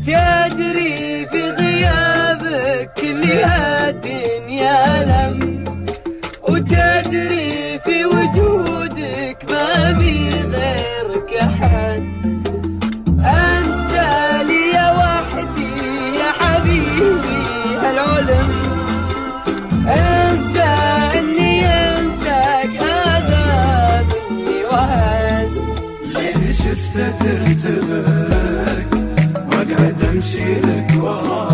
تدري في غيابك كل هالدنيا لم، وتدري في وجودك ما بي غيرك أحد. أنت لي وحدي يا حبيبي هالعلم، انسى اني انساك هذا مني وهد. اللي شفته ترتبك واقعد امشي لك وراه